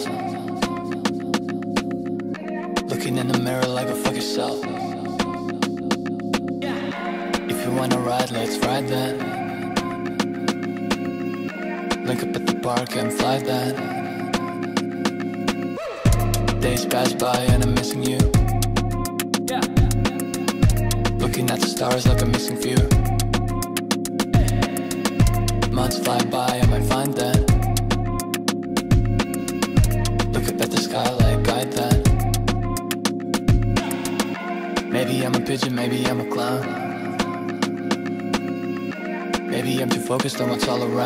miles. Looking in the mirror like a fuck yourself. If you wanna ride, let's ride then. Link up at the park and fly then. Days pass by and I'm missing you. Looking at the stars like I'm missing few. Months fly by, I might find that. Look up at the sky like guide that. Maybe I'm a pigeon, maybe I'm a clown. Maybe I'm too focused on what's all around.